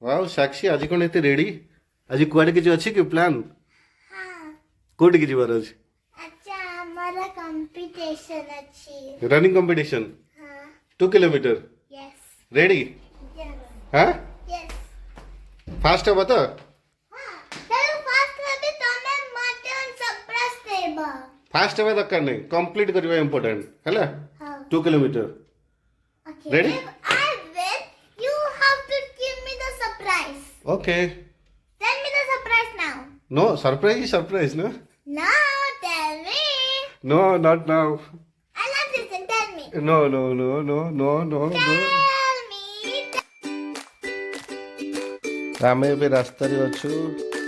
Wow साक्षी आज कौन एते रेडी आज कुआडे किछ अछि कि प्लान हाँ कोड कि जिबार अछि अच्छा हमारा कंपटीशन अच्छी रनिंग कंपटीशन हाँ 2 किलोमीटर यस रेडी यस हां यस फास्ट हो बता हाँ चलो फास्ट करबे तमे मटन सरप्राइज देबा फास्ट होबे दरकार नहीं कंप्लीट करबा इंपोर्टेंट हैला हाँ 2 kilometre okay Ready? if I win you have to give me the surprise okay tell me the surprise now no surprise no no tell me no not now I love this tell me no no no no no no no tell me आमे ଏବେ ରାସ୍ତାରେ ଅଛୁ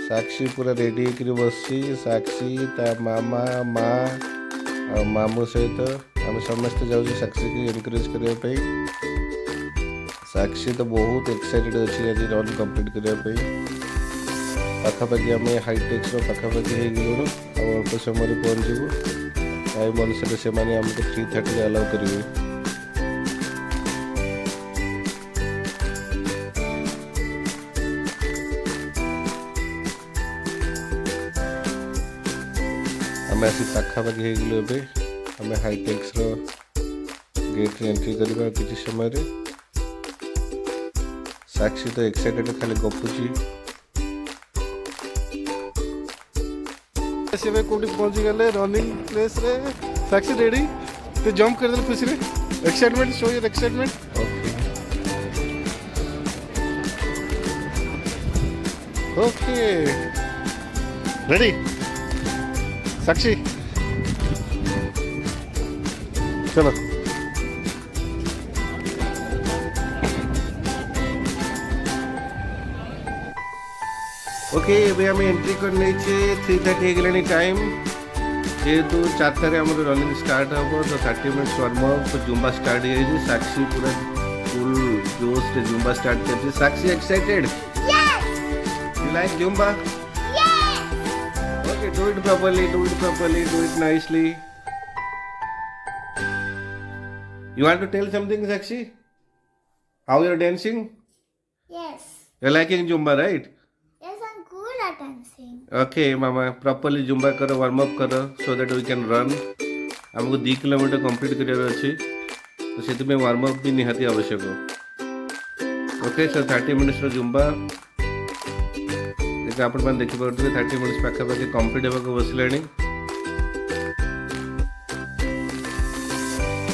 ସାକ୍ଷୀ ପୁରା ready ହେଇକିରି ବସିଛି ସାକ୍ଷୀ ତା ମାମା ମା ଆଉ ମାମୁଁ ସହିତ ଆମେ ସମସ୍ତେ ଯାଉଛୁ ସାକ୍ଷୀକି ଏନକରେଜ କରିବା ପାଇଁ ସାକ୍ଷୀ ତ ବହୁତ ଏକ୍ସାଇଟେଡ୍ ଅଛି ଆଜି ରନ୍ କମ୍ପ୍ଲିଟ୍ କରିବା ପାଇଁ ପାଖାପାଖି ଆମେ ହାଇଟେକ୍ସର ପାଖାପାଖି ହେଇଗଲୁଣୁ ଆଉ ଅଳ୍ପ ସମୟରେ ପହଞ୍ଚିବୁ ଟାଇମ୍ ଅନୁସାରେ ସେମାନେ ଆମକୁ 3:30ରେ ଆଲାଉ କରିବେ ଆମେ ଆସି ପାଖାପାଖି ହେଇଗଲୁ ଏବେ ଆମେ ହାଇଟେକ୍ସର गेट्रे एंट्री करवा किसी समय रे साक्षी तो एक्साइटेड खाली गपुची ऐसे में कोडी पहुंच गले रनिंग प्लेस रे साक्षी रेडी तो जंप कर दे खुशी रे excitement show your excitement okay ready Sakshi चलो ओके अभी आम एंट्री कर 3:30 हो टाइम जेहेतु 4टारे आम रनिंग स्टार्ट हम तो 30 minutes warm up Zumba start हो साक्षी पूरा फुल जोश से जुम्बा स्टार्ट कर Sakshi excited you like Zumba okay do it properly do it nicely you want to tell something Sakshi how you are dancing yes you liking Zumba right dancing okay मामा properly Zumba करो warm up करो so that we can run हमको 2 kilometre complete career अछि तो सेति में warm up भी निहाती आवश्यक ओके सो 30 मिनिट्स रो जुम्बा एक आपण मान देखि परथि 30 मिनिट्स पाखा पाखे कंप्लीट हेबा को बसलेनी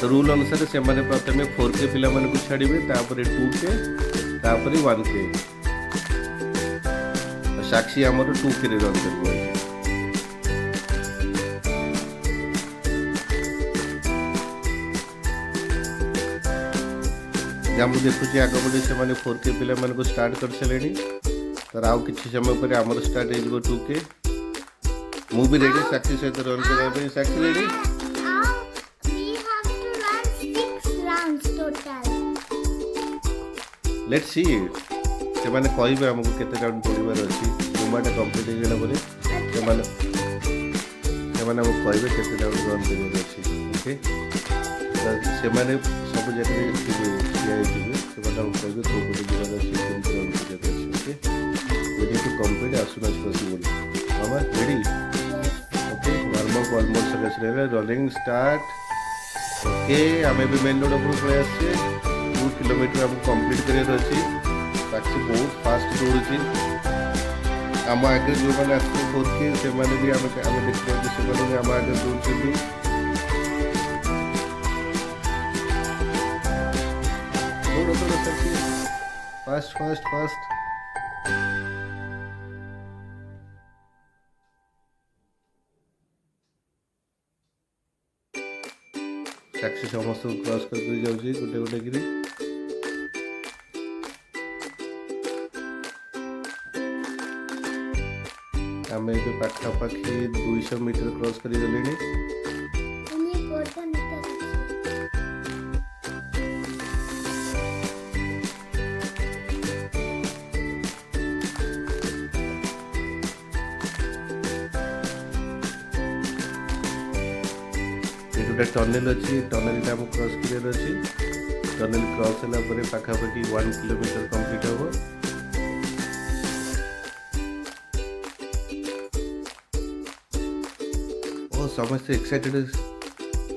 तो रूल अनुसार से माने प्रथमे 4K पिला माने को छाड़िबे तापरे 2K तापरे 1K साक्षी आमर 2K रे रन करबो जब देखुची आगपटे से माने 4K पिला माने को स्टार्ट कर सलेनी तर आउ किछि समय पर आमर स्टार्ट हे जबो 2K मु भी रेडी साक्षी सहित रन करबा पे Sakshi ready we have to run 6 rounds total let's see it से माने कहबे हमको केते राउंड पड़िबार अछि जुम्बाटा कंप्लीट हो गेला परे से माने हमको कहबे केते राउंड रन करिबार अछि ओके से माने सब जगह किया दिबे से माने हमको कहबे तो कोड दिबार अछि केते राउंड करिबार अछि okay we need to complete as soon as possible मामा ready okay warm up almost सगळं रेडी रनिंग स्टार्ट ओके हमें भी मेन रोड पर पळे आछे 2 किलोमीटर हमको कंप्लीट करियर अछि साक्षी बहुत फास्ट दौड़ी आम आगे जो मैंने आसते 4K से माने भी आम देखते से माने भी आम आगे दौड़ी दौड़ दौड़ साक्षी फास्ट फास्ट फास्ट साक्षी समस्त क्रॉस कर जाऊँगी गोटे गोटे गिरी आम ए पाखापाखि 200 मीटर क्रॉस कर गले टनेल अच्छी टनेल क्रॉस कर टनेल क्रॉस होला पाखापाखि 1 किलोमीटर कंप्लीट हम समस्त एक्साइटेड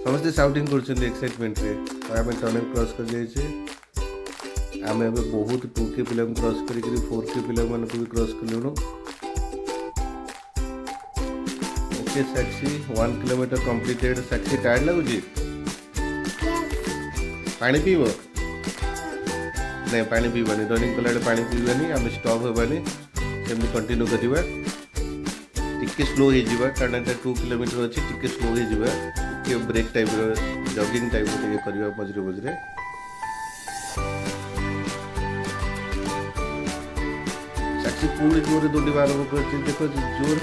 समस्त साउटिंग कर एक्साइटमेंट रे तो आम टनल क्रॉस कर जाइए आम एवं बहुत 2K पिला क्रॉस कर 4K पिला भी क्रॉस कलु ओके साक्षी 1 किलोमीटर कंप्लीटेड साक्षी टायर्ड लगुच पानी पीब नहीं पानी पीबानी रनिंग कला पानी पीबानी आम स्टॉप होबानी सेमती कंटिन्यू करवा टिके स्लो हो कारण एटा 2 किलोमीटर अच्छी टिके स्लो हो ब्रेक टाइप जॉगिंग टाइप करवा मझे मझे साक्षी पूरी जोर दौड़ आरम्भ कर देख जोर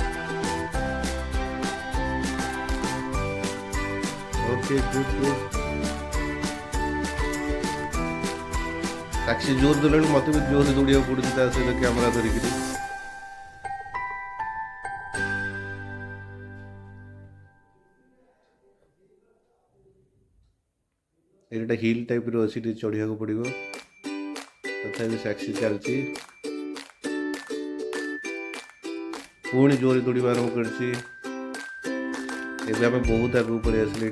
ओके गुड गुड साक्षी जोर देला मत भी जोर दौड़ा पड़े सहित कैमेरा धरिक एटा हिल टाइप रो अछि चढ़िया को पड़ो तथा साक्षी चलती पुणी जोर दौड़ा आरम्भ कर बहुत आगे पड़े आसले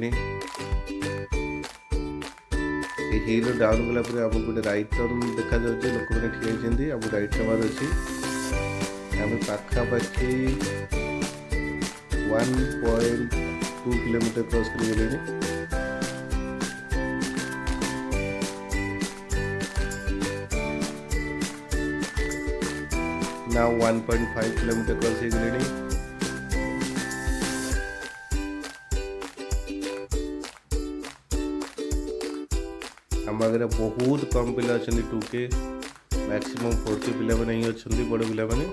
हिल डाउन गला आम गोटे राइट टर्न देखा जाऊँगी लोक मैंने ठिया आम राइट नवार अच्छी आम पाखापाखि 1.2 किलोमीटर क्रॉस कर now 1.5 किलोमीटर क्रॉस हो गले हम आगे बहुत कम पिला अच्छा 2K मैक्सिमम 4K पिला नहीं अच्छा बड़ पिला मैंने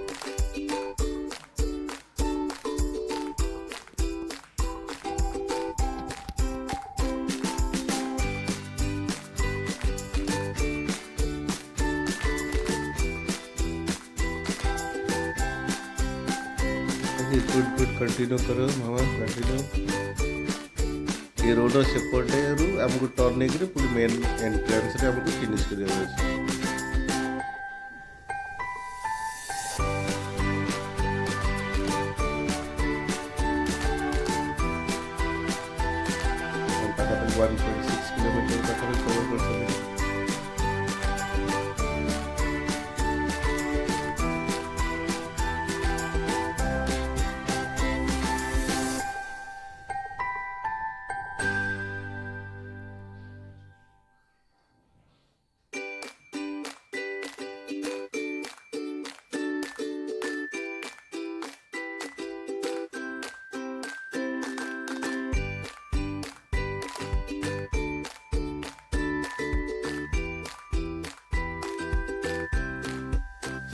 गुड गुड कंटिन्यू करो मामा कंटिन्यू ये रोड सेपटे आमको टर्न नहीं पूरी मेन एंट्रेंस रे हमको फिनिश करवा अछि हम पाखा 1.6 किलोमीटर पाखा कवर कर सकते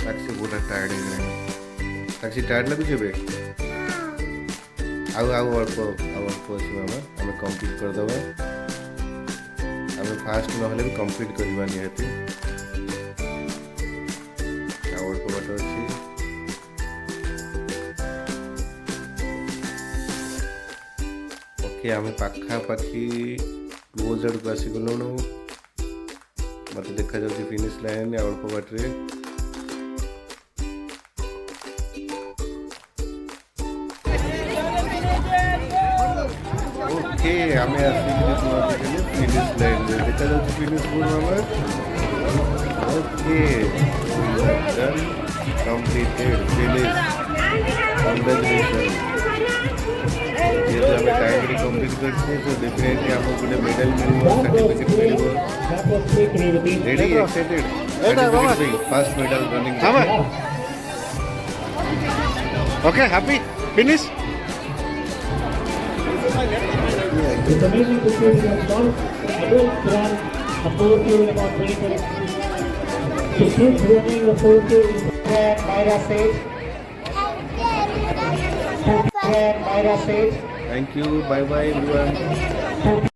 साक्षी पूरा टायर्ड है साक्षी टायर्ड लगुच आउ अल्प अच्छी मामा आम कंप्लीट करदे आम फास्ट ना भी कंप्लीट करवा निहाती अल्प बाट अच्छी ओके आम पाखापाखि क्लोज को आसीगलु मत देखा जाऊँ फिनिश लाइन अल्प बाटे ओके आम फिनिश लाइन देखा जाऊँ finish okay done completed finish congratulation ये तो हमें टाइम कंप्लीट करते तो डेफिनेटली आपको गोटे medal mill certificate mill ready excited first medal running okay happy finish It's amazing to see the adults run a 4K in about 20 minutes. So kids running a 4K in Myra says. Myra says. Thank you. Bye bye everyone.